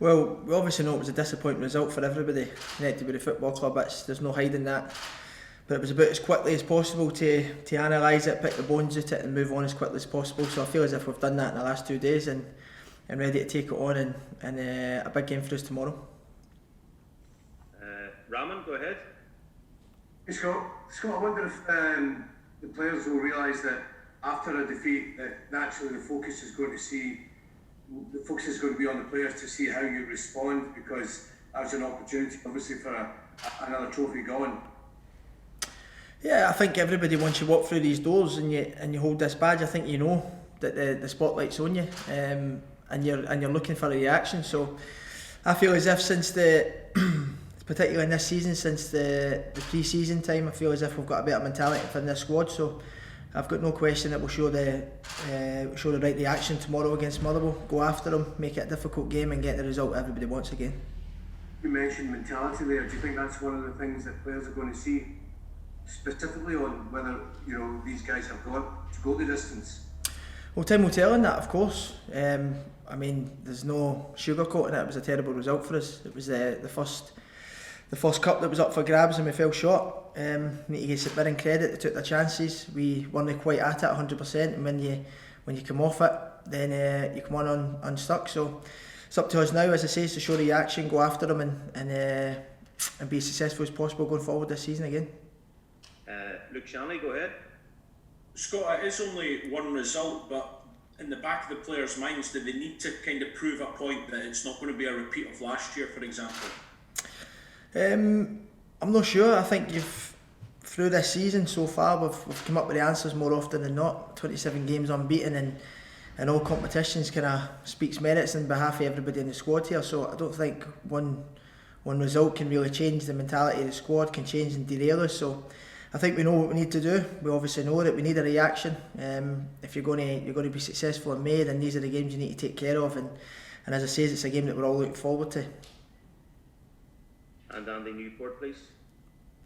Well, we obviously know it was a disappointing result for everybody. Connected with the football club, there's no hiding that. But it was about as quickly as possible to analyse it, pick the bones out it and move on as quickly as possible. So I feel as if we've done that in the last 2 days and ready to take it on and a big game for us tomorrow. Raman, go ahead. Hey Scott, I wonder if the players will realise that after a defeat that naturally the focus is going to be on the players to see how you respond, because that's an opportunity obviously for another trophy gone. Yeah, I think everybody, once you walk through these doors and you hold this badge, I think you know that the spotlight's on you, and you're looking for a reaction. So I feel as if since particularly in this season, since the pre-season time, I feel as if we've got a better mentality for this squad. So I've got no question that we'll show the right reaction tomorrow against Motherwell. Go after them, make it a difficult game, and get the result everybody wants again. You mentioned mentality there. Do you think that's one of the things that players are going to see specifically on whether these guys have got to go the distance? Well, time will tell on that, of course. I mean, there's no sugarcoating it. It was a terrible result for us. It was the first cup that was up for grabs and we fell short. Need to give St Mirren credit. They took their chances. We weren't quite at it 100%, and when you come off it, then you come on unstuck. So it's up to us now, as I say, to show the action, go after them, and be as successful as possible going forward this season again. Luke Shanley, go ahead. Scott, it is only one result, but in the back of the players' minds, do they need to kind of prove a point that it's not going to be a repeat of last year, for example? I'm not sure. I think through this season so far we've come up with the answers more often than not. 27 games unbeaten and all competitions kind of speaks merits on behalf of everybody in the squad here. So I don't think one result can really change the mentality of the squad, can change and derail us. So I think we know what we need to do. We obviously know that we need a reaction. If you're going to be successful in May, then these are the games you need to take care of. And as I say, it's a game that we're all looking forward to. And Andy Newport, please.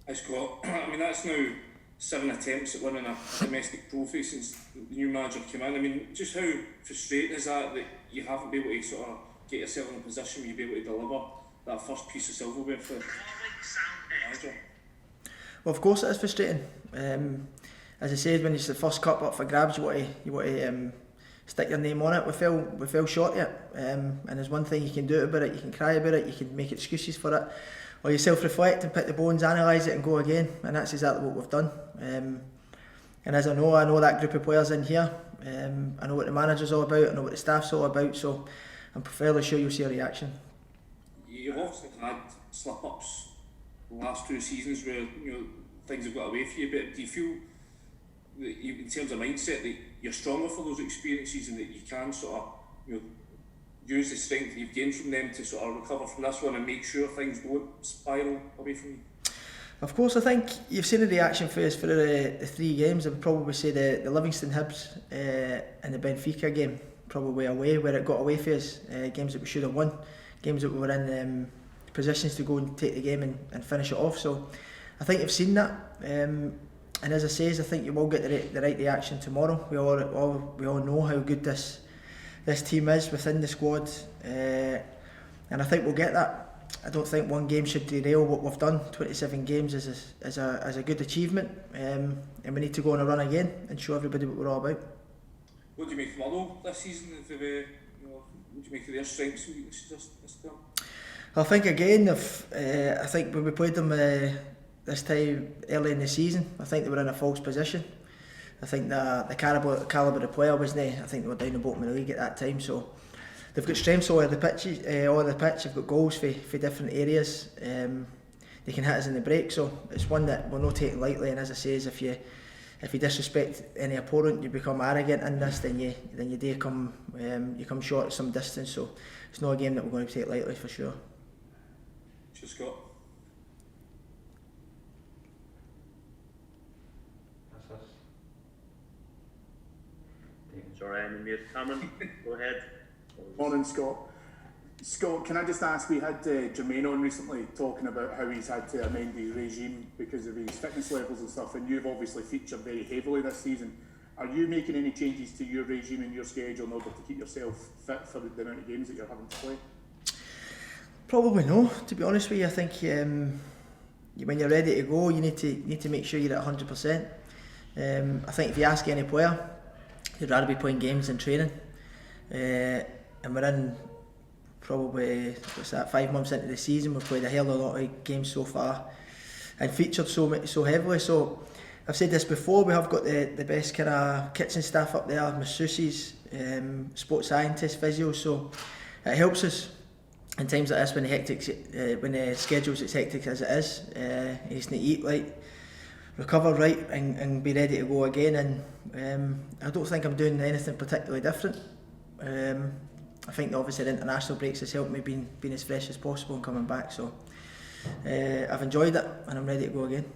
Hi Scott. I mean, that's now 7 attempts at winning a domestic trophy since the new manager came in. I mean, just how frustrating is that you haven't been able to sort of get yourself in a position where you'll be able to deliver that first piece of silverware for the manager? Well, of course it is frustrating. As I said, when it's the first cup up for grabs, you want to stick your name on it. We fell short of it, and there's one thing you can do about it. You can cry about it, you can make excuses for it, or you self-reflect and pick the bones, analyse it and go again, and that's exactly what we've done. And as I know that group of players in here. I know what the manager's all about, I know what the staff's all about, so I'm fairly sure you'll see a reaction. You've obviously had slip-ups the last 2 seasons where things have got away from you, but do you feel that in terms of mindset that you're stronger for those experiences and that you can sort of use the strength that you've gained from them to sort of recover from this one and make sure things don't spiral away from you? Of course, I think you've seen the reaction for us for the 3 games. I would probably say the Livingston Hibs and the Benfica game, probably away, where it got away for us. Games that we should have won, games that we were in positions to go and take the game and finish it off. So I think you've seen that. And as I say, I think you will get the right reaction tomorrow. We all know how good this team is within the squad, and I think we'll get that. I don't think one game should derail what we've done. 27 games is a good achievement, and we need to go on a run again and show everybody what we're all about. What do you make of Motherwell this season? What do you make of their strengths and weaknesses this term? I think again, I think when we played them this time early in the season, I think they were in a false position. I think the calibre of player wasn't there. I think they were down the bottom of the league at that time. So they've got strengths all over the pitch. They've got goals for different areas. They can hit us in the break. So it's one that we're not taking lightly. And as I say, if you disrespect any opponent, you become arrogant in this. Then you come short at some distance. So it's not a game that we're going to take lightly for sure. Cheers, Scott. Sorry, I'm in mute. Cameron, go ahead. Morning, Scott. Scott, can I just ask, we had Jermaine on recently talking about how he's had to amend his regime because of his fitness levels and stuff, and you've obviously featured very heavily this season. Are you making any changes to your regime and your schedule in order to keep yourself fit for the amount of games that you're having to play? Probably no. To be honest with you, I think when you're ready to go, you need to make sure you're at 100%. I think if you ask any player, they'd rather be playing games than training. And we're in probably 5 months into the season. We've played a hell of a lot of games so far and featured so heavily. So I've said this before, we have got the best kind of kitchen staff up there, masseuses, sports scientists, physios. So it helps us in times like this when the schedule's as hectic as it is. You just need to eat right, recover right, and be ready to go again. And I don't think I'm doing anything particularly different. I think obviously the international breaks has helped me being as fresh as possible and coming back. So I've enjoyed it and I'm ready to go again.